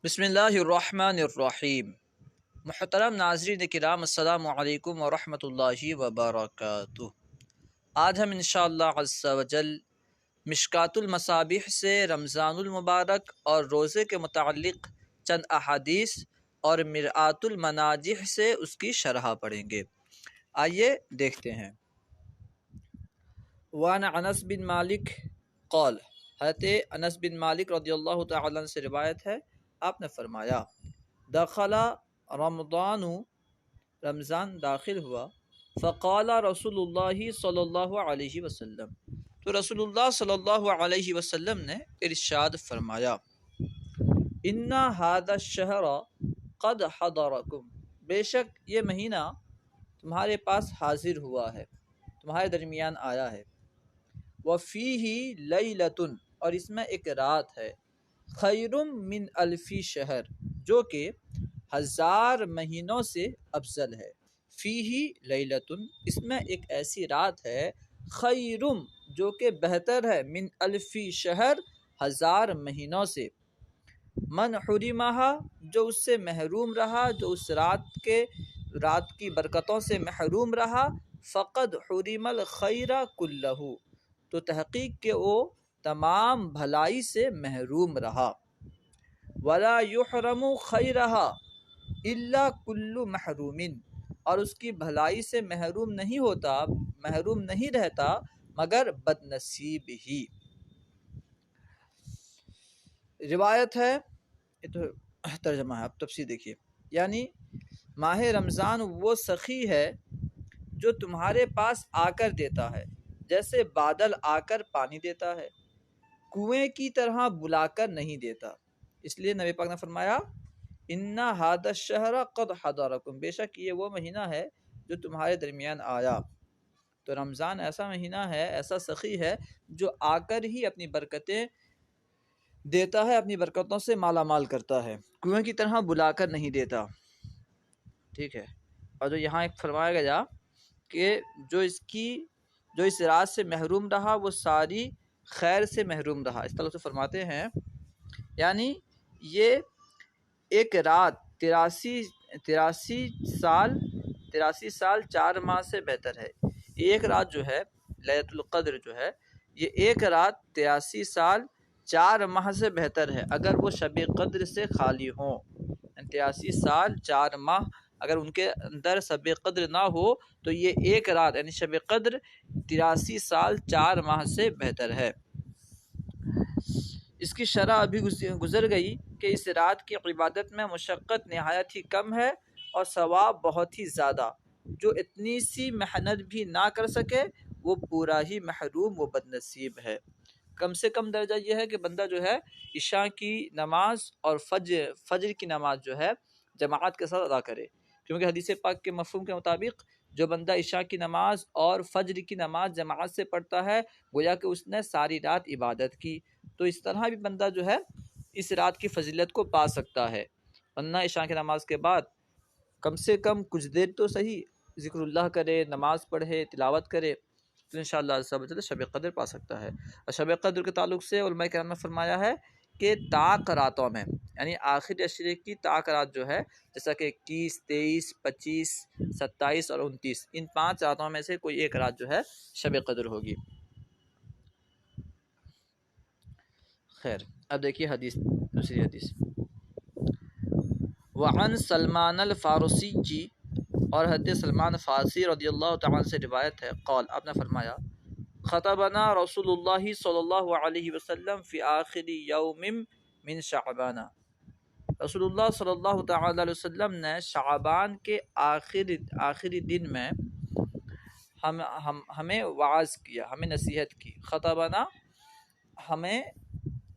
بسم اللہ الرحمن الرحیم۔ محترم ناظرین کرام، السلام علیکم ورحمۃ اللہ وبرکاتہ۔ آج ہم انشاءاللہ عز و جل مشکات المصابیح سے رمضان المبارک اور روزے کے متعلق چند احادیث اور مرآت المناجح سے اس کی شرح پڑھیں گے۔ آئیے دیکھتے ہیں۔ وعن انس بن مالک قال، حضرت انس بن مالک رضی اللہ تعالیٰ عنہ سے روایت ہے، آپ نے فرمایا دخل رمضان، رمضان داخل ہوا، فقال رسول اللہ صلی اللہ علیہ وسلم، تو رسول اللہ صلی اللہ علیہ وسلم نے ارشاد فرمایا ان هذا الشہر قد حضرکم، بے شک یہ مہینہ تمہارے پاس حاضر ہوا ہے، تمہارے درمیان آیا ہے، وفیہ لیلۃ، اور اس میں ایک رات ہے، خیر من الف شہر، جو کہ 1000 مہینوں سے افضل ہے، فیہ لیلۃ، اس میں ایک ایسی رات ہے، خیر، جو کہ بہتر ہے، من الف شہر، 1000 مہینوں سے، من حرمہا، جو اس سے محروم رہا، جو اس رات کی برکتوں سے محروم رہا، فقد حرم الخیر کلہ، تو تحقیق کہ وہ تمام بھلائی سے محروم رہا، ولا یحرم خیرہا الا کل محروم، اور اس کی بھلائی سے محروم نہیں رہتا مگر بد نصیب ہی۔ روایت ہے، یہ تو ترجمہ ہے، اب تفسیر دیکھیے، یعنی ماہ رمضان وہ سخی ہے جو تمہارے پاس آ کر دیتا ہے، جیسے بادل آ کر پانی دیتا ہے، کنویں کی طرح بلا کر نہیں دیتا۔ اس لیے نبی پاک نے فرمایا ان ھذا الشہر قد حضرکم، بے شک یہ وہ مہینہ ہے جو تمہارے درمیان آیا۔ تو رمضان ایسا مہینہ ہے، ایسا سخی ہے جو آ کر ہی اپنی برکتیں دیتا ہے، اپنی برکتوں سے مالا مال کرتا ہے، کنویں کی طرح بلا کر نہیں دیتا، ٹھیک ہے۔ اور جو یہاں ایک فرمایا گیا کہ جو اس رات سے محروم رہا وہ ساری خیر سے محروم رہا، اس طرح سے فرماتے ہیں، یعنی یہ ایک رات 83 سال 4 ماہ سے بہتر ہے۔ ایک رات جو ہے لیلۃ القدر جو ہے، یہ ایک رات 83 سال 4 ماہ سے بہتر ہے، اگر وہ شب قدر سے خالی ہوں، 83 سال 4 ماہ اگر ان کے اندر شب قدر نہ ہو تو یہ ایک رات یعنی شب قدر 83 سال 4 ماہ سے بہتر ہے۔ اس کی شرح ابھی گزر گئی کہ اس رات کی عبادت میں مشقت نہایت ہی کم ہے اور ثواب بہت ہی زیادہ، جو اتنی سی محنت بھی نہ کر سکے وہ پورا ہی محروم و بد نصیب ہے۔ کم سے کم درجہ یہ ہے کہ بندہ جو ہے عشاء کی نماز اور فجر کی نماز جو ہے جماعت کے ساتھ ادا کرے، کیونکہ حدیث پاک کے مفہوم کے مطابق جو بندہ عشاء کی نماز اور فجر کی نماز جماعت سے پڑھتا ہے گویا کہ اس نے ساری رات عبادت کی، تو اس طرح بھی بندہ جو ہے اس رات کی فضیلت کو پا سکتا ہے، ورنہ عشاء کی نماز کے بعد کم سے کم کچھ دیر تو صحیح ذکر اللہ کرے، نماز پڑھے، تلاوت کرے، تو انشاءاللہ شب قدر پا سکتا ہے۔ اور شب قدر کے تعلق سے علماء کرام نے فرمایا ہے کہ طاق راتوں میں، یعنی آخری عشرے کی طاق رات جو ہے، جیسا کہ 21، 23، 25، 27 اور 29، ان 5 راتوں میں سے کوئی ایک رات جو ہے شب قدر ہوگی۔ خیر، اب دیکھیے دوسری حدیث۔ وعن سلمان الفارسی جی، اور حضرت سلمان فارسی رضی اللہ تعالیٰ عنہ سے روایت ہے، قال، آپ نے فرمایا خطبنا رسول اللہ صلی اللہ علیہ وسلم فی آخر یوم من شعبان، رسول اللہ صلی اللہ تعالیٰ علیہ وسلم نے شعبان کے آخری دن میں ہمیں وعظ کیا، ہمیں نصیحت کی، خطبنا ہمیں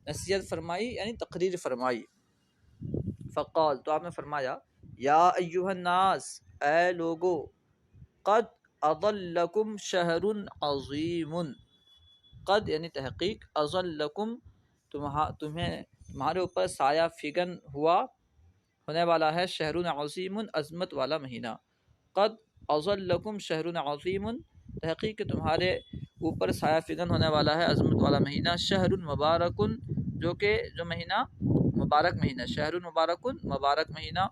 نصیحت فرمائی یعنی تقریر فرمائی، فقال، تو آپ نے فرمایا یا ایھا الناس، اے لوگو، قد اضلکم شہر عظیم، قد یعنی تحقیق، اضلکم تمہارے اوپر سایہ فگن ہونے والا ہے، شہر عظیم عظمت والا مہینہ، قد اضلکم شہر عظیم، تحقیق کہ تمہارے اوپر سایہ فگن ہونے والا ہے عظمت والا مہینہ، شہر مبارک، جو مہینہ مبارک مہینہ، شہر مبارکن مبارک مہینہ،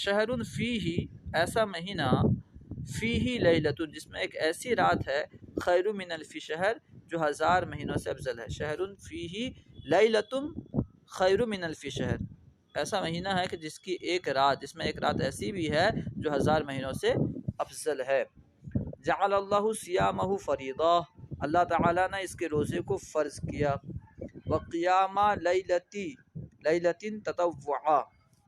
شہر فیہ ایسا مہینہ، فیہ لیلۃ جس میں ایک ایسی رات ہے، خیر من الف شہر جو 1000 مہینوں سے افضل ہے، شہر فیہ لیلۃ خیر من الف شہر، ایسا مہینہ ہے کہ جس کی ایک رات، جس میں ایک رات ایسی بھی ہے جو 1000 مہینوں سے افضل ہے۔ جعل اللہ صیامہ فریضہ، اللہ تعالیٰ نے اس کے روزے کو فرض کیا، وقیام لیلۃ تطوعا،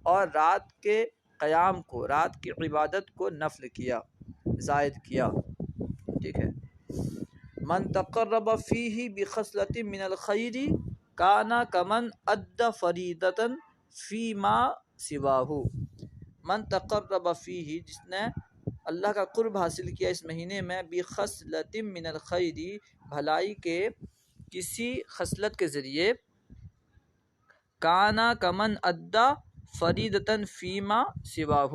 اور رات کے قیام کو، رات کی عبادت کو نفل کیا، زائد کیا، ٹھیک ہے۔ من تقرب فیہ بخصلۃ من الخیر کان کمن ادى فریضۃ فیما سواہ، من تقرب فیہ جس نے اللہ کا قرب حاصل کیا اس مہینے میں، بخصلۃ من الخیر بھلائی کے کسی خصلت کے ذریعے، کانا کمن ادا فریدتن فیما سواہ،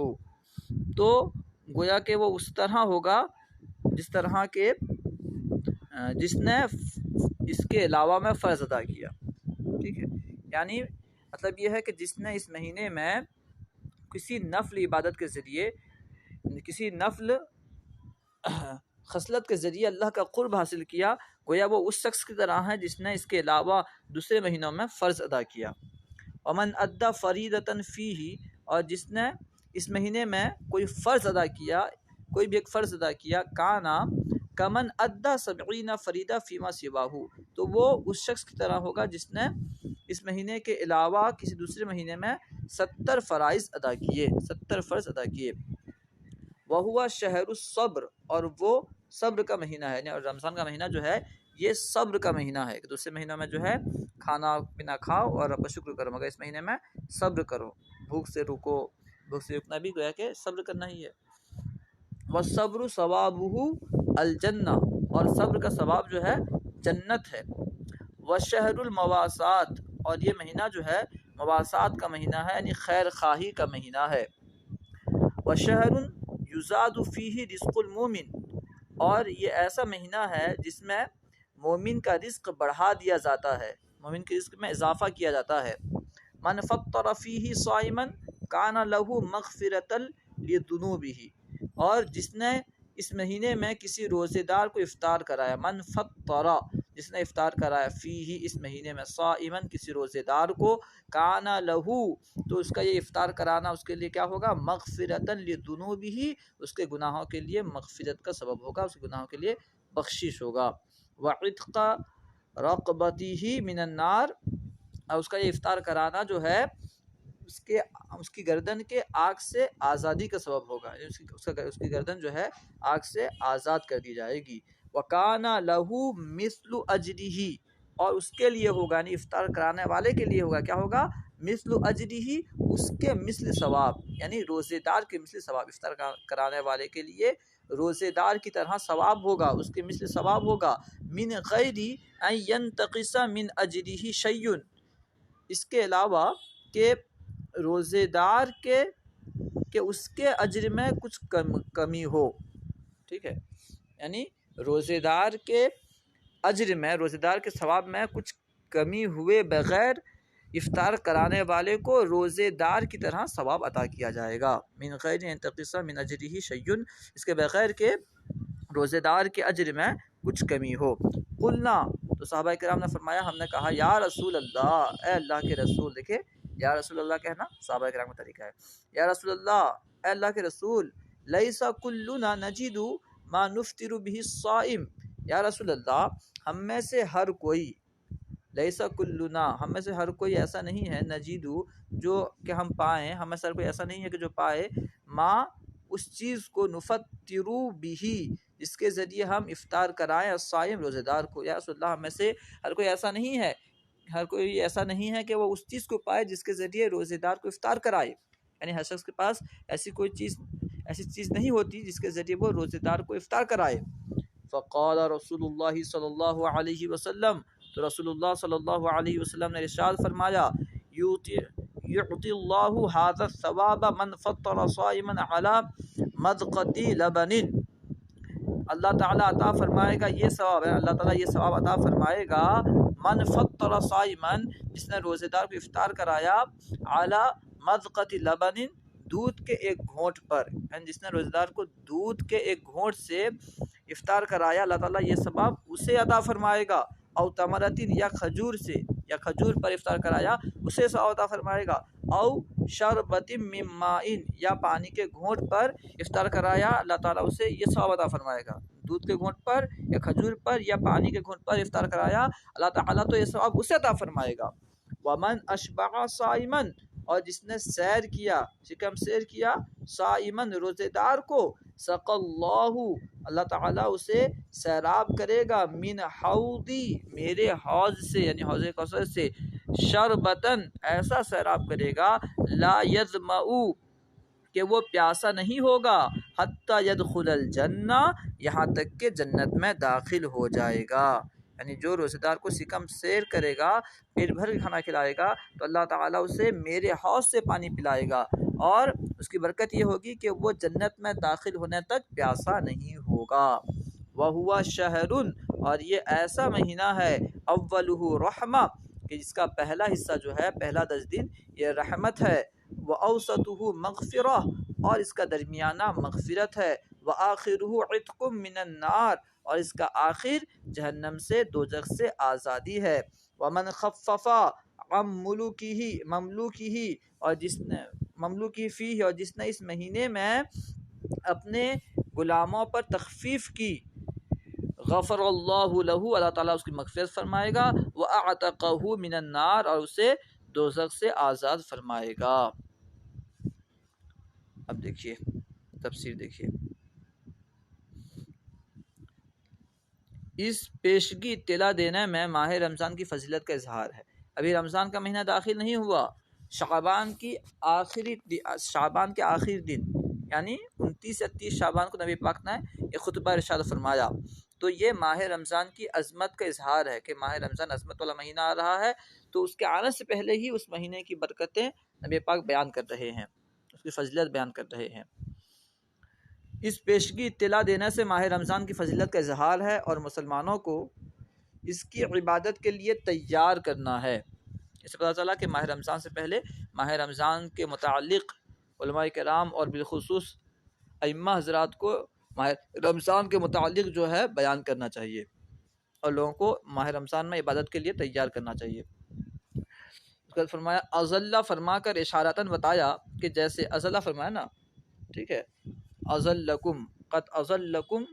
تو گویا کہ وہ اس طرح ہوگا جس طرح کے جس نے اس کے علاوہ میں فرض ادا کیا، ٹھیک ہے۔ یعنی مطلب یہ ہے کہ جس نے اس مہینے میں کسی نفل عبادت کے ذریعے، کسی نفل خصلت کے ذریعے اللہ کا قرب حاصل کیا، گویا وہ اس شخص کی طرح ہے جس نے اس کے علاوہ دوسرے مہینوں میں فرض ادا کیا۔ ومن ادا فریدتن فیہ، اور جس نے اس مہینے میں کوئی فرض ادا کیا، کوئی بھی ایک فرض ادا کیا، کانا کمن ادا 70 فریدہ فیما سواہ، تو وہ اس شخص کی طرح ہوگا جس نے اس مہینے کے علاوہ کسی دوسرے مہینے میں 70 فرائض ادا کیے، 70 فرض ادا کیے۔ وہوا شہر الصبر، اور وہ صبر کا مہینہ ہے، یعنی رمضان کا مہینہ جو ہے یہ صبر کا مہینہ ہے، کہ دوسرے مہینوں میں جو ہے کھانا پینا کھاؤ اور رب کا شکر کرو، مگر اس مہینے میں صبر کرو، بھوک سے رکو، بھوک سے رکنا بھی گویا کہ صبر کرنا ہی ہے۔ والصبر ثوابہ الجنہ، اور صبر کا ثواب جو ہے جنت ہے۔ وشہر المواسات، اور یہ مہینہ جو ہے مواسات کا مہینہ ہے، یعنی خیر خواہی کا مہینہ ہے۔ وشہر یزاد فیہ رزق المومن، اور یہ ایسا مہینہ ہے جس میں مومن کا رزق بڑھا دیا جاتا ہے، مومن کے رزق میں اضافہ کیا جاتا ہے۔ من فطر فیہ صائما کان لہ مغفرۃ لذنوبہ، اور جس نے اس مہینے میں کسی روزے دار کو افطار کرایا، من فطر جس نے افطار کرایا، فیہ اس مہینے میں، صائما کسی روزے دار کو، کان لہ تو اس کا یہ افطار کرانا اس کے لیے کیا ہوگا، مغفرۃ لذنوبہ اس کے گناہوں کے لیے مغفرت کا سبب ہوگا، اس کے گناہوں کے لیے بخشش ہوگا۔ وعتق رقبتہ من النار، اور اس کا یہ افطار کرانا جو ہے اس کی گردن کے آگ سے آزادی کا سبب ہوگا، اس کی گردن جو ہے آگ سے آزاد کر دی جائے گی۔ وَكَانَ لَهُ مِثْلُ أَجْرِهِ، اور اس کے لیے ہوگا، یعنی افطار کرانے والے کے لیے ہوگا، کیا ہوگا، مثل اجرہ اس کے مثل ثواب، یعنی روزے دار کے مثل ثواب، افطار کرانے والے کے لیے روزے دار کی طرح ثواب ہوگا، اس کے مثل ثواب ہوگا، من غیر ان ينتقص من اجرہ شیء، اس کے علاوہ کہ روزے دار کہ اس کے اجر میں کچھ کمی ہو، ٹھیک ہے، یعنی روزے دار کے اجر میں، روزے دار کے ثواب میں کچھ کمی ہوئے بغیر افطار کرانے والے کو روزے دار کی طرح ثواب عطا کیا جائے گا، من غیر ينتقص من اجرہ شیء، اس کے بغیر کہ روزے دار کے اجر میں کچھ کمی ہو۔ قلنا، تو صحابہ کرام نے فرمایا، ہم نے کہا، یا رسول اللہ، اے اللہ کے رسول، دیکھیں یا رسول اللہ کہنا صحابہ کرام کا طریقہ ہے، یا رسول اللہ، اے اللہ کے رسول، لیس کلنا نجد ما نفطر به الصائم، یا رسول اللہ، ہم میں سے ہر کوئی، لیسا کلنا ہم میں سے ہر کوئی ایسا نہیں ہے، نجیدو جو کہ ہم پائیں، ہم میں سے ہر کوئی ایسا نہیں ہے کہ جو پائے، ماں اس چیز کو، نفطرو بھی جس کے ذریعے ہم افطار کرائیں، الصائم روزے دار کو، یا رسول اللہ، ہم میں سے ہر کوئی ایسا نہیں ہے، ہر کوئی ایسا نہیں ہے کہ وہ اس چیز کو پائے جس کے ذریعے روزے دار کو افطار کرائے، یعنی ہر شخص کے پاس ایسی چیز نہیں ہوتی جس کے ذریعے وہ روزے دار کو افطار کرائے۔ فقال رسول اللہ صلی اللہ علیہ وسلم، تو رسول اللہ صلی اللہ علیہ وسلم نے ارشاد فرمایا، یعطی اللہ ھذا الثواب من فطر صائما علی مذقۃ لبن، اللہ تعالیٰ عطا فرمائے گا یہ ثواب ہے، اللہ تعالیٰ یہ ثواب عطا فرمائے گا من فطر صائمن، جس نے روزے دار کو افطار کرایا، علی مذقۃ لبن، دودھ کے ایک گھونٹ پر، یعنی جس نے روزے دار کو دودھ کے ایک گھونٹ سے افطار کرایا، اللہ تعالیٰ یہ ثواب اسے عطا فرمائے گا، او تمرتن، یا کھجور سے، یا کھجور پر افطار کرایا اسے ثواب عطا فرمائے گا، او شربت من ماء، یا پانی کے گھونٹ پر افطار کرایا اللہ تعالیٰ اسے یہ ثواب عطا فرمائے گا، دودھ کے گھونٹ پر یا کھجور پر یا پانی کے گھونٹ پر افطار کرایا اللہ تعالیٰ تو یہ ثواب اسے عطا فرمائے گا۔ ومن اشبع صائمن، اور جس نے سیر کیا، شکم سیر کیا، صائمن، روزے دار کو، سق اللہ، اللہ تعالیٰ اسے سیراب کرے گا، من حوضی، میرے حوض سے، یعنی حوض کوثر سے، شربتن، ایسا سیراب کرے گا، لا یظمأ، کہ وہ پیاسا نہیں ہوگا، حتی یدخل الجنہ، یہاں تک کہ جنت میں داخل ہو جائے گا۔ یعنی جو روزے دار کو سکم سیر کرے گا، پیٹ بھر کے کھانا کھلائے گا، تو اللہ تعالیٰ اسے میرے حوض سے پانی پلائے گا، اور اس کی برکت یہ ہوگی کہ وہ جنت میں داخل ہونے تک پیاسا نہیں ہوگا۔ وَهُوَ شَهْرٌ، اور یہ ایسا مہینہ ہے، اولہ رحمہ، کہ جس کا پہلا حصہ جو ہے، پہلا 10 دن یہ رحمت ہے، وَأَوْسَطُهُ مغفرہ، اور اس کا درمیانہ مغفرت ہے، وَآخِرُهُ عِتْقٌ مِّنَ النَّارِ، اور اس کا آخر جہنم سے، دوزخ سے آزادی ہے، وَمَنْ خَفَّفَ عَن مملوکِهِ، اور جس نے مملوکی فیہ، اور جس نے اس مہینے میں اپنے غلاموں پر تخفیف کی، غفر اللہ لہ، اللہ تعالیٰ اس کی مغفرت فرمائے گا، وَأَعْتَقَهُ مِنَ النَّارِ، اور اسے دوزخ سے آزاد فرمائے گا۔ اب دیکھیے تفسیر دیکھیے، اس پیشگی اطلاع دینے میں ماہ رمضان کی فضیلت کا اظہار ہے۔ ابھی رمضان کا مہینہ داخل نہیں ہوا، شعبان کے آخری دن، یعنی 29 یا 30 شعبان کو نبی پاک نے ایک خطبہ ارشاد فرمایا، تو یہ ماہ رمضان کی عظمت کا اظہار ہے کہ ماہ رمضان عظمت والا مہینہ آ رہا ہے، تو اس کے آنے سے پہلے ہی اس مہینے کی برکتیں نبی پاک بیان کر رہے ہیں، اس کی فضیلت بیان کر رہے ہیں۔ اس پیشگی اطلاع دینے سے ماہ رمضان کی فضیلت کا اظہار ہے، اور مسلمانوں کو اس کی عبادت کے لیے تیار کرنا ہے۔ اس سے پتہ چلا کہ ماہ رمضان سے پہلے ماہ رمضان کے متعلق علماء کرام اور بالخصوص ائمہ حضرات کو ماہ رمضان کے متعلق جو ہے بیان کرنا چاہیے، اور لوگوں کو ماہ رمضان میں عبادت کے لیے تیار کرنا چاہیے۔ اس کے بعد فرمایا اضل، فرما کر اشارتاً بتایا، کہ جیسے اضل فرمایا نا، ٹھیک ہے، اضلکم، قد اضلکم،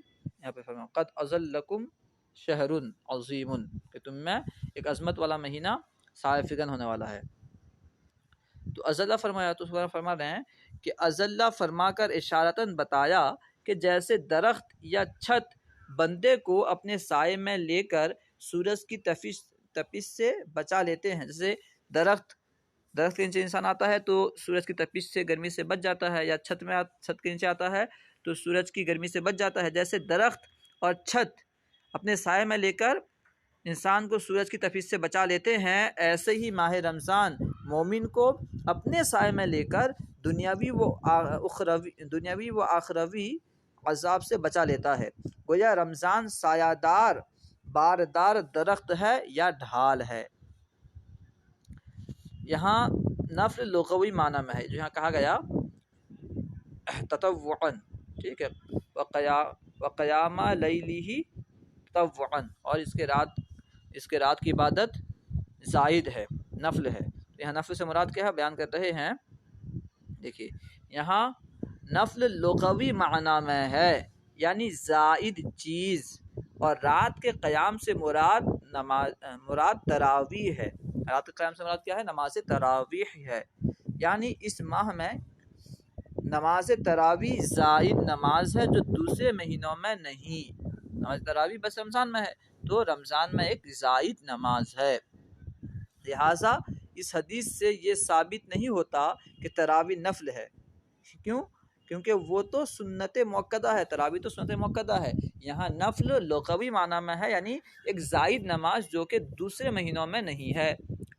یہاں پہ فرمایا قد اضلکم شہر عظیم، کہ تم میں ایک عظمت والا مہینہ صائفگن ہونے والا ہے۔ تو اضل فرمایا، تو فرما رہے ہیں کہ اضل فرما کر اشارتاً بتایا، کہ جیسے درخت یا چھت بندے کو اپنے سائے میں لے کر سورج کی تپش سے بچا لیتے ہیں، جیسے درخت کے نیچے انسان آتا ہے تو سورج کی تپش سے، گرمی سے بچ جاتا ہے، یا چھت کے نیچے آتا ہے تو سورج کی گرمی سے بچ جاتا ہے، جیسے درخت اور چھت اپنے سائے میں لے کر انسان کو سورج کی تپش سے بچا لیتے ہیں، ایسے ہی ماہ رمضان مومن کو اپنے سائے میں لے کر دنیاوی و آخروی عذاب سے بچا لیتا ہے۔ گویا رمضان سایہ دار باردار درخت ہے یا ڈھال ہے۔ یہاں نفل لغوی معنی میں ہے، جو یہاں کہا گیا تطوعاً، ٹھیک ہے، وقیام لیلہ تطوعاً، اور اس کے رات کی عبادت زائد ہے، نفل ہے۔ یہاں نفل سے مراد کیا ہے بیان کر رہے ہیں، دیکھیے یہاں نفل لغوی معنی میں ہے، یعنی زائد چیز، اور رات کے قیام سے مراد تراویح ہے۔ رات کے قیام سے مراد کیا ہے؟ نماز تراویح ہے، یعنی اس ماہ میں نماز تراویح زائد نماز ہے جو دوسرے مہینوں میں نہیں۔ نماز تراویح بس رمضان میں ہے، تو رمضان میں ایک زائد نماز ہے۔ لہٰذا اس حدیث سے یہ ثابت نہیں ہوتا کہ تراویح نفل ہے۔ کیوں؟ کیونکہ وہ تو سنت مؤکدہ ہے، تراویح تو سنت مؤکدہ ہے۔ یہاں نفل لغوی معنی میں ہے، یعنی ایک زائد نماز جو کہ دوسرے مہینوں میں نہیں ہے۔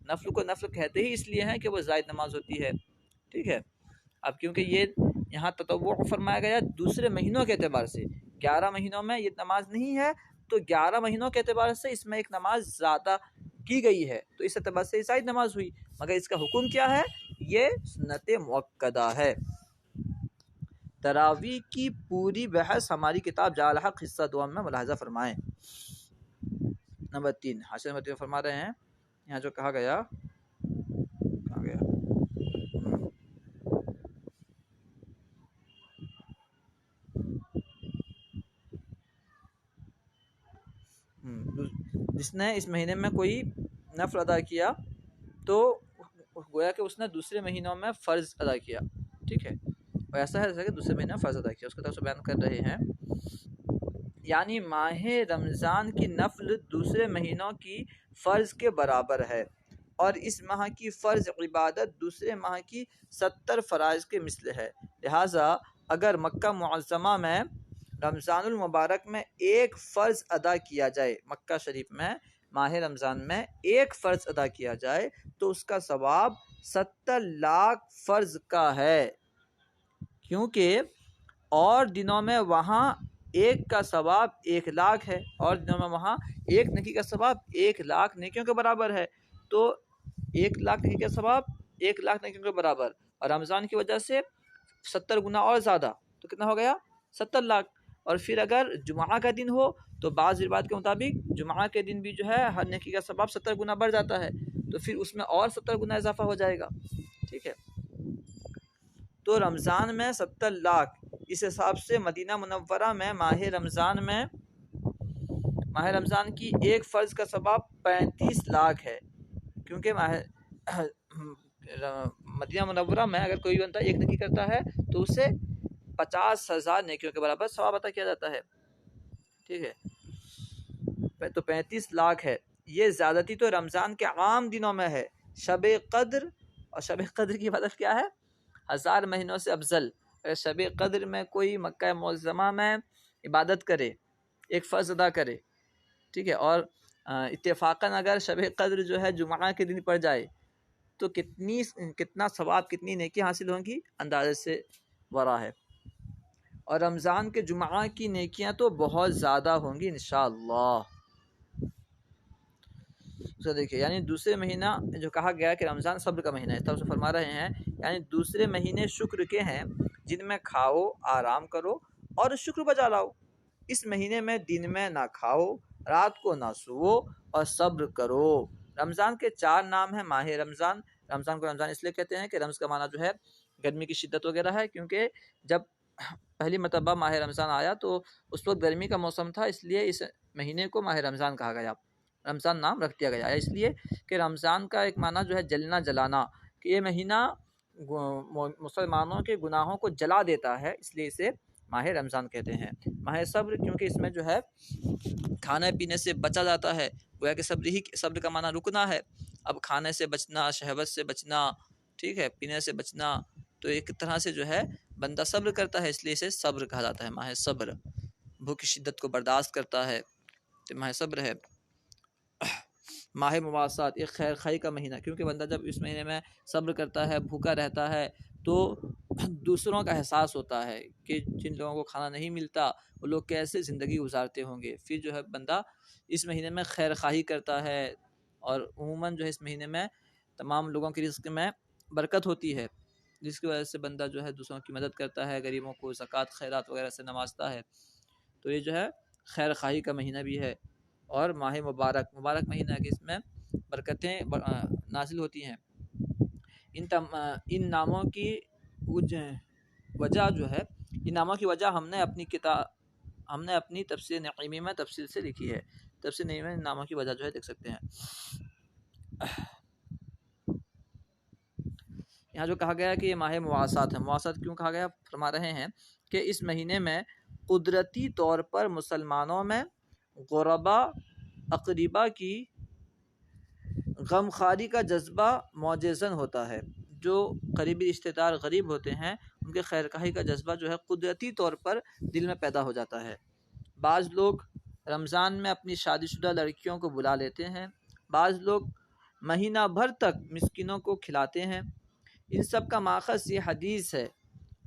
نفل کو نفل کہتے ہی اس لیے ہیں کہ وہ زائد نماز ہوتی ہے، ٹھیک ہے۔ اب کیونکہ یہ یہاں تطوع فرمایا گیا دوسرے مہینوں کے اعتبار سے، 11 مہینوں میں یہ نماز نہیں ہے، تو 11 مہینوں کے اعتبار سے اس میں ایک نماز زیادہ کی گئی ہے تو اس اعتبار سے عیسائی نماز ہوئی، مگر اس کا حکم کیا ہے؟ یہ سنت مؤکدہ ہے۔ تراویح کی پوری بحث ہماری کتاب جاء الحق حصہ دوم میں ملاحظہ فرمائیں۔ نمبر 3 حاشیہ نمبر 3 فرما رہے ہیں، یہاں جو کہا گیا جس نے اس مہینے میں کوئی نفل ادا کیا تو گویا کہ اس نے دوسرے مہینوں میں فرض ادا کیا، ٹھیک ہے، اور ایسا ہے جیسا کہ دوسرے مہینے میں فرض ادا کیا، اس کا تفصیل بیان کر رہے ہیں۔ یعنی ماہ رمضان کی نفل دوسرے مہینوں کی فرض کے برابر ہے، اور اس ماہ کی فرض عبادت دوسرے ماہ کی 70 فرائض کے مثل ہے۔ لہٰذا اگر مکہ معظمہ میں رمضان المبارک میں ایک فرض ادا کیا جائے، مکہ شریف میں ماہ رمضان میں ایک فرض ادا کیا جائے تو اس کا ثواب 70 لاکھ فرض کا ہے، کیونکہ اور دنوں میں وہاں ایک کا ثواب 1 لاکھ ہے، اور دنوں میں وہاں ایک نیکی کا ثواب 1 لاکھ نیکیوں کے برابر ہے، تو 1 لاکھ نیکی کا ثواب 1 لاکھ نیکیوں کے برابر، اور رمضان کی وجہ سے 70 گنا اور زیادہ، تو کتنا ہو گیا؟ 70 لاکھ۔ اور پھر اگر جمعہ کا دن ہو تو بعض روایات کے مطابق جمعہ کے دن بھی جو ہے ہر نیکی کا ثواب 70 گنا بڑھ جاتا ہے، تو پھر اس میں اور 70 گنا اضافہ ہو جائے گا، ٹھیک ہے۔ تو رمضان میں 70 لاکھ، اس حساب سے مدینہ منورہ میں ماہ رمضان کی ایک فرض کا ثواب 35 لاکھ ہے، کیونکہ مدینہ منورہ میں اگر کوئی بندہ ایک نیکی کرتا ہے تو اسے 50,000 نیکیوں کے برابر ثواب عطا کیا جاتا ہے، ٹھیک ہے۔ تو 35 لاکھ ہے۔ یہ زیادتی تو رمضان کے عام دنوں میں ہے۔ شب قدر، اور شب قدر کی مطلب کیا ہے؟ 1000 مہینوں سے افضل۔ اگر شب قدر میں کوئی مکہ معظمہ میں عبادت کرے، ایک فرض ادا کرے، ٹھیک ہے، اور اتفاقاً اگر شب قدر جو ہے جمعہ کے دن پڑ جائے تو کتنا ثواب، کتنی نیکی حاصل ہوں گی اندازے سے ورا ہے۔ اور رمضان کے جمعہ کی نیکیاں تو بہت زیادہ ہوں گی انشاءاللہ۔ تو دیکھیے، یعنی دوسرے مہینہ جو کہا گیا کہ رمضان صبر کا مہینہ ہے، تب سے فرما رہے ہیں یعنی دوسرے مہینے شکر کے ہیں جن میں کھاؤ، آرام کرو اور شکر بجا لاؤ۔ اس مہینے میں دن میں نہ کھاؤ، رات کو نہ سوو اور صبر کرو۔ رمضان کے 4 نام ہیں۔ ماہ رمضان، رمضان کو رمضان اس لیے کہتے ہیں کہ رمض کا معنی جو ہے گرمی کی شدت وغیرہ ہے، کیونکہ جب پہلی مرتبہ ماہ رمضان آیا تو اس وقت گرمی کا موسم تھا، اس لیے اس مہینے کو ماہ رمضان کہا گیا، رمضان نام رکھ دیا گیا ہے، اس لیے کہ رمضان کا ایک معنی جو ہے جلنا، جلانا، کہ یہ مہینہ مسلمانوں کے گناہوں کو جلا دیتا ہے، اس لیے اسے ماہ رمضان کہتے ہیں۔ ماہ صبر کیونکہ اس میں جو ہے کھانے پینے سے بچا جاتا ہے، گویا کہ صبر کا معنی رکنا ہے۔ اب کھانے سے بچنا، شہوت سے بچنا، ٹھیک ہے، پینے سے بچنا، تو ایک طرح سے جو ہے بندہ صبر کرتا ہے، اس لیے اسے صبر کہا جاتا ہے، ماہ صبر، بھوک کی شدت کو برداشت کرتا ہے، تو ماہ صبر ہے۔ ماہ مواسات، ایک خیر خواہی کا مہینہ، کیونکہ بندہ جب اس مہینے میں صبر کرتا ہے، بھوکا رہتا ہے، تو دوسروں کا احساس ہوتا ہے کہ جن لوگوں کو کھانا نہیں ملتا وہ لوگ کیسے زندگی گزارتے ہوں گے، پھر جو ہے بندہ اس مہینے میں خیر خواہی کرتا ہے، اور عموماً جو ہے اس مہینے میں تمام لوگوں کی رزق میں برکت ہوتی ہے، جس کی وجہ سے بندہ جو ہے دوسروں کی مدد کرتا ہے، غریبوں کو زکوٰۃ خیرات وغیرہ سے نوازتا ہے، تو یہ جو ہے خیر خواہی کا مہینہ بھی ہے۔ اور ماہ مبارک مہینہ ہے کہ اس میں برکتیں نازل ہوتی ہیں۔ ان ناموں کی وجہ جو ہے، ان ناموں کی وجہ ہم نے اپنی تفسیر نعیمی میں تفصیل سے لکھی ہے۔ تفسیر نعیمی میں ان ناموں کی وجہ جو ہے دیکھ سکتے ہیں۔ یہاں جو کہا گیا کہ یہ ماہ مواسات ہے، مواسات کیوں کہا گیا؟ فرما رہے ہیں کہ اس مہینے میں قدرتی طور پر مسلمانوں میں غربا اقربا کی غمخواری کا جذبہ موجزن ہوتا ہے۔ جو قریبی رشتہ دار غریب ہوتے ہیں ان کے خیر خواہی کا جذبہ جو ہے قدرتی طور پر دل میں پیدا ہو جاتا ہے۔ بعض لوگ رمضان میں اپنی شادی شدہ لڑکیوں کو بلا لیتے ہیں، بعض لوگ مہینہ بھر تک مسکینوں کو کھلاتے ہیں۔ ان سب کا ماخذ یہ حدیث ہے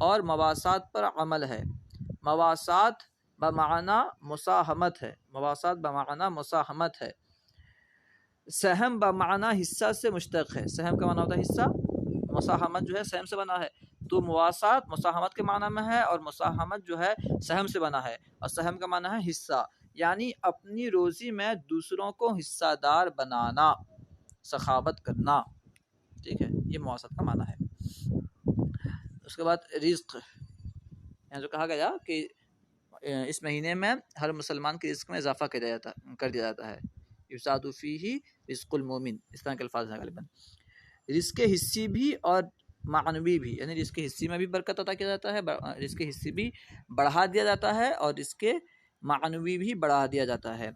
اور مواسات پر عمل ہے۔ مواسات بمعنی مساہمت ہے، مواسات بمعنی مساہمت ہے۔ سہم بمعنی حصہ سے مشتق ہے. سہم کا معنی ہوتا ہے حصہ، مساہمت جو ہے سہم سے بنا ہے، تو مواسات مساہمت کے معنی میں ہے، اور مساہمت جو ہے سہم سے بنا ہے، اور سہم کا معنی ہے حصہ، یعنی اپنی روزی میں دوسروں کو حصہ دار بنانا، سخاوت کرنا. ٹھیک ہے، یہ مواسات کا معنی ہے. اس کے بعد رزق، یہاں جو کہا گیا کہ اس مہینے میں ہر مسلمان کے رزق میں اضافہ کر دیا جاتا ہے. یزاد فیہ رزق المومن، اس طرح کے الفاظ ہیں غالباً. رزق حصی بھی اور معنوی بھی، یعنی رزق حصی میں بھی برکت عطا کیا جاتا ہے، رزق حصی بھی بڑھا دیا جاتا ہے، اور رزق معنوی بھی بڑھا دیا جاتا ہے.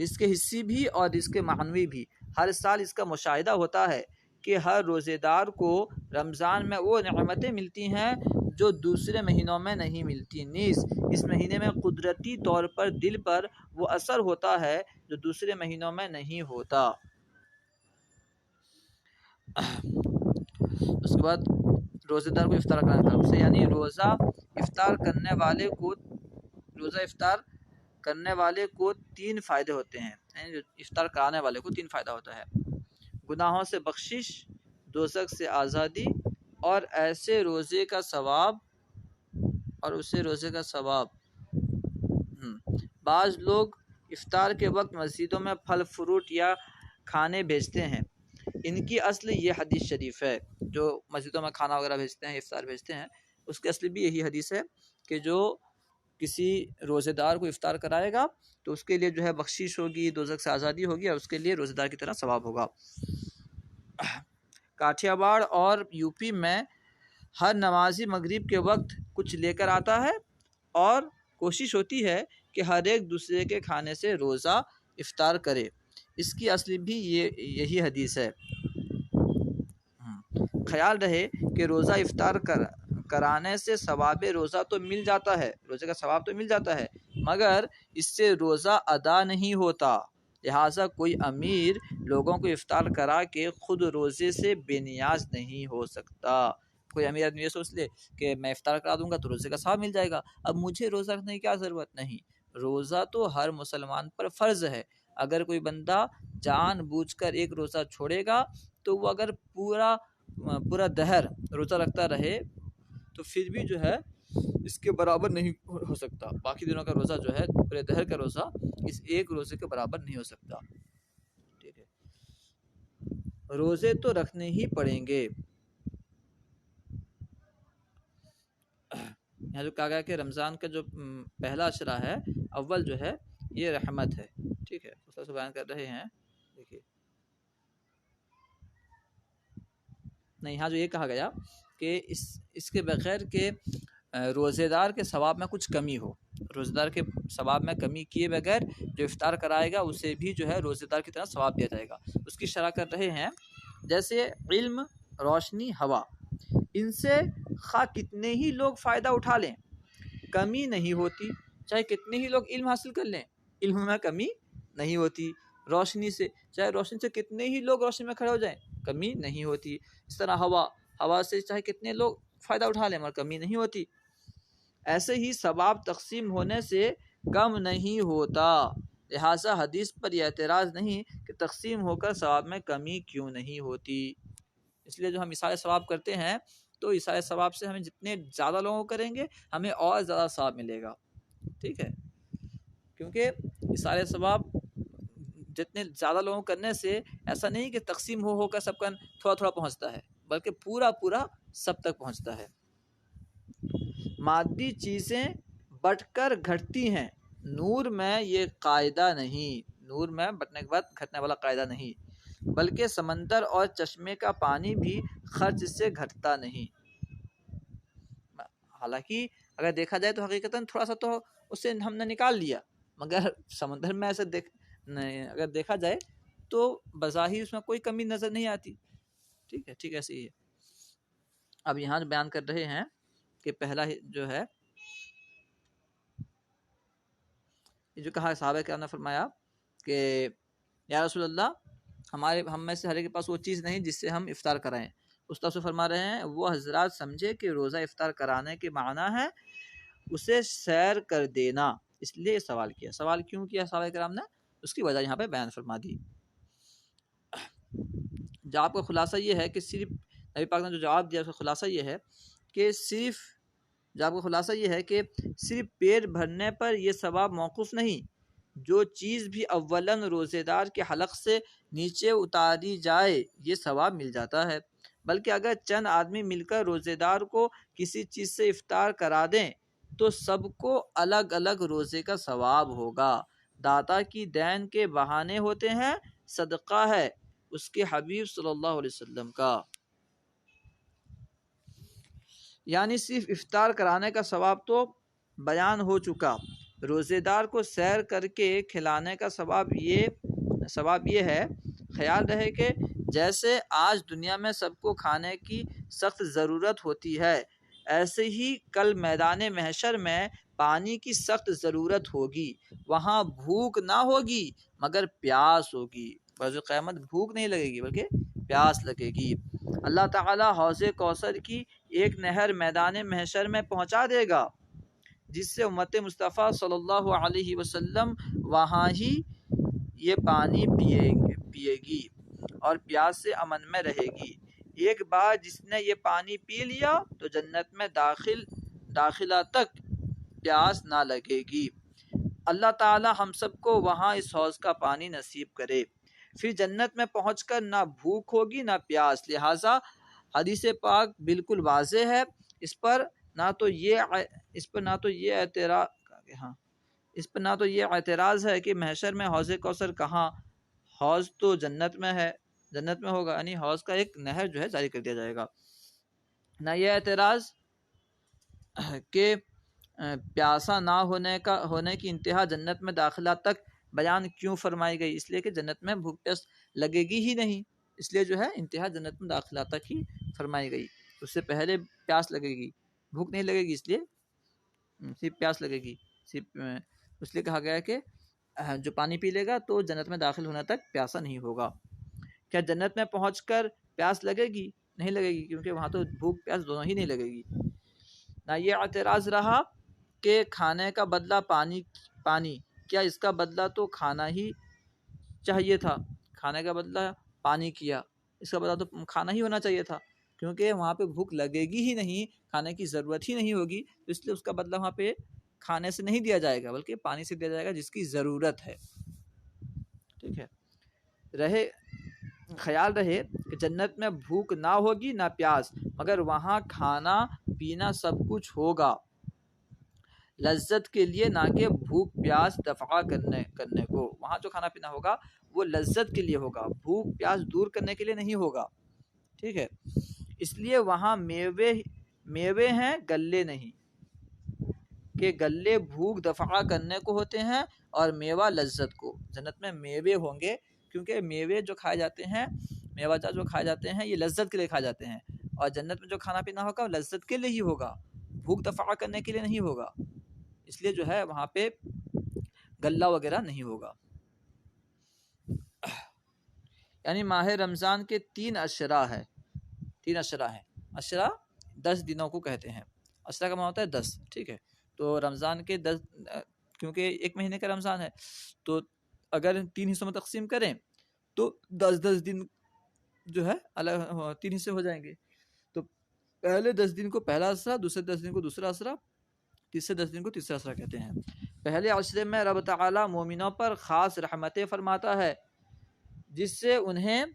رزق حصی بھی اور رزق معنوی بھی، ہر سال اس کا مشاہدہ ہوتا ہے کہ ہر روزے دار کو رمضان میں وہ نعمتیں ملتی ہیں جو دوسرے مہینوں میں نہیں ملتی، نیز اس مہینے میں قدرتی طور پر دل پر وہ اثر ہوتا ہے جو دوسرے مہینوں میں نہیں ہوتا. اس کے بعد روزے دار کو افطار کرانے طرف سے، یعنی روزہ افطار کرنے والے کو 3 فائدے ہوتے ہیں، یعنی افطار کرانے والے کو 3 فائدہ ہوتا ہے: گناہوں سے بخشش، دوزخ سے آزادی، اور اسے روزے کا ثواب. بعض لوگ افطار کے وقت مسجدوں میں پھل فروٹ یا کھانے بھیجتے ہیں. ان کی اصل یہ حدیث شریف ہے، جو مسجدوں میں کھانا وغیرہ بھیجتے ہیں، افطار بھیجتے ہیں، اس کی اصل بھی یہی حدیث ہے کہ جو کسی روزے دار کو افطار کرائے گا تو اس کے لیے جو ہے بخشش ہوگی، دوزخ سے آزادی ہوگی، اور اس کے لیے روزے دار کی طرح ثواب ہوگا. کاٹھیا واڑ اور یو پی میں ہر نمازی مغرب کے وقت کچھ لے کر آتا ہے، اور کوشش ہوتی ہے کہ ہر ایک دوسرے کے کھانے سے روزہ افطار کرے. اس کی اصل بھی یہی حدیث ہے. خیال رہے کہ روزہ افطار کرانے سے ثواب روزہ تو مل جاتا ہے، روزے کا ثواب تو مل جاتا ہے، مگر اس سے روزہ ادا نہیں ہوتا. لہٰذا کوئی امیر لوگوں کو افطار کرا کے خود روزے سے بے نیاز نہیں ہو سکتا. کوئی امیر آدمی یہ سوچ لے کہ میں افطار کرا دوں گا تو روزے کا ثواب مل جائے گا، اب مجھے روزہ رکھنے کی کیا ضرورت. نہیں، روزہ تو ہر مسلمان پر فرض ہے. اگر کوئی بندہ جان بوجھ کر ایک روزہ چھوڑے گا تو وہ اگر پورا دہر روزہ رکھتا رہے تو پھر بھی جو ہے اس کے برابر نہیں ہو سکتا. باقی دنوں کا روزہ جو ہے، پورے دہر کا روزہ اس ایک روزے کے برابر نہیں ہو سکتا. ٹھیک ہے، روزے تو رکھنے ہی پڑیں گے. یہاں جو کہا گیا کہ رمضان کا جو پہلا عشرہ ہے، اول جو ہے یہ رحمت ہے. ٹھیک ہے، اس طرح سے بیان کر رہے ہیں. دیکھیے نہیں، یہاں جو یہ کہا گیا کہ اس کے بغیر کہ روزے دار کے ثواب میں کچھ کمی ہو، روزے دار کے ثواب میں کمی کیے بغیر جو افطار کرائے گا اسے بھی جو ہے روزے دار کی طرح ثواب دیا جائے گا. اس کی شرح کر رہے ہیں جیسے علم، روشنی، ہوا، ان سے خواہ کتنے ہی لوگ فائدہ اٹھا لیں کمی نہیں ہوتی. چاہے کتنے ہی لوگ علم حاصل کر لیں، علم میں کمی نہیں ہوتی. روشنی سے، چاہے روشنی سے کتنے ہی لوگ روشنی میں کھڑے ہو جائیں کمی نہیں ہوتی. اس طرح ہوا سے چاہے کتنے لوگ فائدہ اٹھا لیں مگر کمی نہیں ہوتی. ایسے ہی ثواب تقسیم ہونے سے کم نہیں ہوتا. لہٰذا حدیث پر یہ اعتراض نہیں کہ تقسیم ہو کر ثواب میں کمی کیوں نہیں ہوتی. اس لیے جو ہم اثار ثواب کرتے ہیں تو اثار ثواب سے ہمیں جتنے زیادہ لوگوں کریں گے ہمیں اور زیادہ ثواب ملے گا. ٹھیک ہے، کیونکہ اثار ثواب جتنے زیادہ لوگوں کرنے سے ایسا نہیں کہ تقسیم ہو کر سب کا تھوڑا تھوڑا پہنچتا ہے، بلکہ پورا سب تک پہنچتا ہے. مادی چیزیں بٹ کر گھٹتی ہیں، نور میں یہ قاعدہ نہیں، نور میں بٹنے کے بعد گھٹنے والا قاعدہ نہیں، بلکہ سمندر اور چشمے کا پانی بھی خرچ سے گھٹتا نہیں. حالانکہ اگر دیکھا جائے تو حقیقتاً تھوڑا سا تو اس سے ہم نے نکال لیا، مگر سمندر میں ایسے اگر دیکھا جائے تو بظاہر اس میں کوئی کمی نظر نہیں آتی. ٹھیک ہے، ٹھیک ایسے ہی ہے. اب یہاں بیان کر رہے ہیں کہ پہلا جو ہے یہ جو کہا صحابہ کرام نے فرمایا کہ یا رسول اللہ ہم میں سے ہر ایک کے پاس وہ چیز نہیں جس سے ہم افطار کرائیں. استاد سے فرما رہے ہیں وہ حضرات سمجھے کہ روزہ افطار کرانے کے معنی ہے اسے سیر کر دینا، اس لیے سوال کیا. سوال کیوں کیا صحابہ کرام نے، اس کی وجہ یہاں پہ بیان فرما دی. جو آپ کا خلاصہ یہ ہے کہ صرف نبی پاک نے جو جواب دیا اس کا خلاصہ یہ ہے کہ صرف پیٹ بھرنے پر یہ ثواب موقوف نہیں، جو چیز بھی اولاً روزے دار کے حلق سے نیچے اتاری جائے یہ ثواب مل جاتا ہے، بلکہ اگر چند آدمی مل کر روزے دار کو کسی چیز سے افطار کرا دیں تو سب کو الگ الگ روزے کا ثواب ہوگا۔ داتا کی دین کے بہانے ہوتے ہیں، صدقہ ہے اس کے حبیب صلی اللہ علیہ وسلم کا۔ یعنی صرف افطار کرانے کا ثواب تو بیان ہو چکا، روزے دار کو سیر کر کے کھلانے کا ثواب یہ ہے۔ خیال رہے کہ جیسے آج دنیا میں سب کو کھانے کی سخت ضرورت ہوتی ہے، ایسے ہی کل میدان محشر میں پانی کی سخت ضرورت ہوگی، وہاں بھوک نہ ہوگی مگر پیاس ہوگی۔ بروز قیامت بھوک نہیں لگے گی بلکہ پیاس لگے گی۔ اللہ تعالی حوض کوثر کی ایک نہر میدان محشر میں پہنچا دے گا، جس سے امت مصطفیٰ صلی اللہ علیہ وسلم وہاں ہی یہ پانی پیے گی اور پیاس سے امن میں رہے گی۔ ایک بار جس نے یہ پانی پی لیا تو جنت میں داخلہ تک پیاس نہ لگے گی۔ اللہ تعالی ہم سب کو وہاں اس حوض کا پانی نصیب کرے۔ پھر جنت میں پہنچ کر نہ بھوک ہوگی نہ پیاس، لہٰذا حدیث پاک بالکل واضح ہے۔ اس پر نہ تو یہ اعتراض ہے کہ محشر میں حوض کوثر کہاں، حوض تو جنت میں ہوگا، یعنی حوض کا ایک نہر جو ہے جاری کر دیا جائے گا۔ نہ یہ اعتراض کہ پیاسا نہ ہونے کی انتہا جنت میں داخلہ تک بیان کیوں فرمائی گئی، اس لیے کہ جنت میں بھوک پیاس لگے گی ہی نہیں، اس لیے جو ہے انتہا جنت میں داخلہ تک ہی فرمائی گئی۔ اس سے پہلے پیاس لگے گی، بھوک نہیں لگے گی، اس لیے صرف پیاس لگے گی، صرف اس لیے کہا گیا کہ جو پانی پی لے گا تو جنت میں داخل ہونے تک پیاسا نہیں ہوگا۔ کیا جنت میں پہنچ کر پیاس لگے گی؟ نہیں لگے گی، کیونکہ وہاں تو بھوک پیاس دونوں ہی نہیں لگے گی۔ نہ یہ اعتراض رہا کہ کھانے کا بدلہ پانی، کیا اس کا بدلہ تو کھانا ہی چاہیے تھا، کھانے کا بدلہ پانی کیا، اس کا بدلہ تو کھانا ہی ہونا چاہیے تھا، کیونکہ وہاں پہ بھوک لگے گی ہی نہیں، کھانے کی ضرورت ہی نہیں ہوگی، اس لیے اس کا بدلہ وہاں پہ کھانے سے نہیں دیا جائے گا بلکہ پانی سے دیا جائے گا جس کی ضرورت ہے۔ ٹھیک ہے، خیال رہے کہ جنت میں بھوک نہ ہوگی نہ پیاس، مگر وہاں کھانا پینا سب کچھ ہوگا، لذت کے لیے، نہ کہ بھوک پیاس دفع کرنے کو۔ وہاں جو کھانا پینا ہوگا وہ لذت کے لیے ہوگا، بھوک پیاس دور کرنے کے لیے نہیں ہوگا۔ ٹھیک ہے، اس لیے وہاں میوے ہیں، گلے نہیں، کہ گلے بھوک دفع کرنے کو ہوتے ہیں اور میوہ لذت کو۔ جنت میں میوے ہوں گے، کیونکہ میوے جو کھائے جاتے ہیں، میوہ جات جو کھائے جاتے ہیں یہ لذت کے لیے کھائے جاتے ہیں، اور جنت میں جو کھانا پینا ہوگا وہ لذت کے لیے ہی ہوگا، بھوک دفع کرنے کے لیے نہیں ہوگا، اس لیے جو ہے وہاں پہ گلہ وغیرہ نہیں ہوگا۔ یعنی ماہ رمضان کے 3 اشرا ہیں، اشرا 10 دنوں کو کہتے ہیں، اشرا کا معنی ہوتا ہے 10۔ ٹھیک ہے، تو رمضان کے 10، کیونکہ ایک مہینے کا رمضان ہے تو اگر 3 حصوں میں تقسیم کریں تو 10 دن جو ہے الگ 3 حصے ہو جائیں گے، تو پہلے 10 دن کو پہلا اشرا، دوسرے 10 دن کو دوسرا اشرا، تیسرے 10 دن کو تیسرا اشرا کہتے ہیں۔ پہلے عشرے میں رب تعالی مومنوں پر خاص رحمتیں فرماتا ہے، جس سے انہیں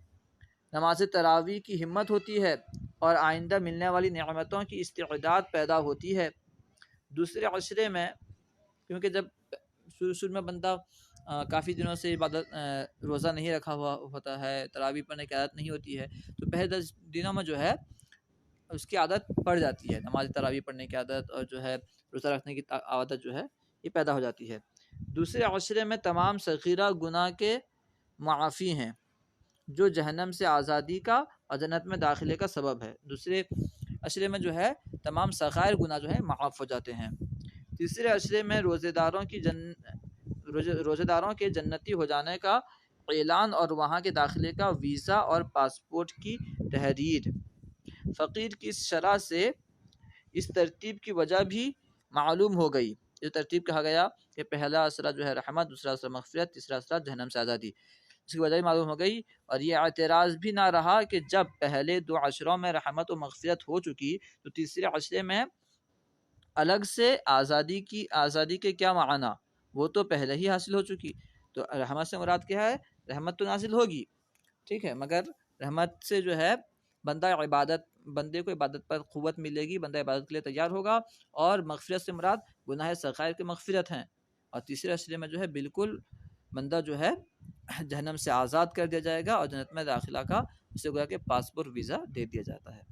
نماز تراویح کی ہمت ہوتی ہے اور آئندہ ملنے والی نعمتوں کی استعداد پیدا ہوتی ہے۔ دوسرے عشرے میں، کیونکہ جب شروع میں بندہ کافی دنوں سے عبادت روزہ نہیں رکھا ہوا ہوتا ہے، تراویح پڑھنے کی عادت نہیں ہوتی ہے، تو پہلے 10 دنوں میں جو ہے اس کی عادت پڑ جاتی ہے، نماز تراویح پڑھنے کی عادت، اور جو ہے روزہ رکھنے کی عادت جو ہے یہ پیدا ہو جاتی ہے۔ دوسرے عشرے میں تمام صغیرہ گناہ کے معافی ہیں، جو جہنم سے آزادی کا اور جنت میں داخلے کا سبب ہے۔ دوسرے عشرے میں جو ہے تمام صغائر گناہ جو ہے معاف ہو جاتے ہیں۔ تیسرے عشرے میں روزے داروں کے جنتی ہو جانے کا اعلان اور وہاں کے داخلے کا ویزا اور پاسپورٹ کی تحریر۔ فقیر کی شرح سے اس ترتیب کی وجہ بھی معلوم ہو گئی۔ جو ترتیب کہا گیا کہ پہلا اسرا جو ہے رحمت، دوسرا اسرا مغفرت، تیسرا اسرا جہنم سے آزادی۔ اس کی وجہ معلوم ہو گئی۔ اور یہ اعتراض بھی نہ رہا کہ جب پہلے 2 عشروں میں رحمت و مغفرت ہو چکی تو تیسرے عشرے میں الگ سے آزادی کے کیا معنی، وہ تو پہلے ہی حاصل ہو چکی۔ تو رحمت سے مراد کیا ہے؟ رحمت تو نازل ہوگی، ٹھیک ہے، مگر رحمت سے جو ہے بندے کو عبادت پر قوت ملے گی، بندہ عبادت کے لیے تیار ہوگا۔ اور مغفرت سے مراد گناہ صغائر کی مغفرت ہیں۔ اور تیسرے عشرے میں جو ہے بالکل بندہ جو ہے جہنم سے آزاد کر دیا جائے گا، اور جنت میں داخلہ کا اسے گویا کہ پاسپورٹ ویزا دے دیا جاتا ہے۔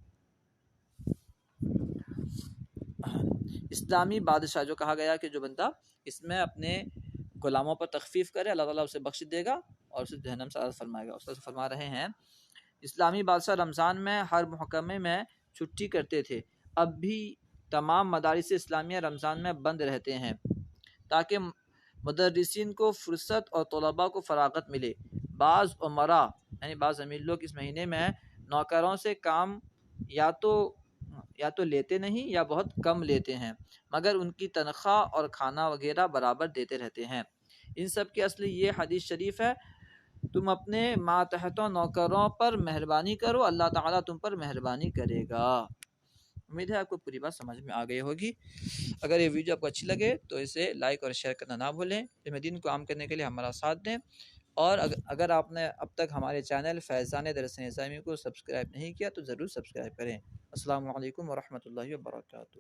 اسلامی بادشاہ جو کہا گیا کہ جو بندہ اس میں اپنے غلاموں پر تخفیف کرے، اللہ تعالیٰ اسے بخش دے گا اور اسے جہنم سے آزاد فرمائے گا۔ اس سے فرما رہے ہیں اسلامی بادشاہ رمضان میں ہر محکمے میں چھٹی کرتے تھے، اب بھی تمام مدارس اسلامیہ رمضان میں بند رہتے ہیں تاکہ مدرسین کو فرصت اور طلباء کو فراغت ملے۔ بعض عمرا یعنی بعض امیر لوگ اس مہینے میں نوکروں سے کام یا تو لیتے نہیں یا بہت کم لیتے ہیں، مگر ان کی تنخواہ اور کھانا وغیرہ برابر دیتے رہتے ہیں۔ ان سب کی اصل یہ حدیث شریف ہے، تم اپنے ماتحتوں نوکروں پر مہربانی کرو، اللہ تعالیٰ تم پر مہربانی کرے گا۔ امید ہے آپ کو پوری بات سمجھ میں آ گئی ہوگی۔ اگر یہ ویڈیو آپ کو اچھی لگے تو اسے لائک اور شیئر کرنا نہ بھولیں۔ علم دین کو عام کرنے کے لیے ہمارا ساتھ دیں، اور اگر آپ نے اب تک ہمارے چینل فیضان درس نظامی کو سبسکرائب نہیں کیا تو ضرور سبسکرائب کریں۔ السلام علیکم ورحمۃ اللہ وبرکاتہ۔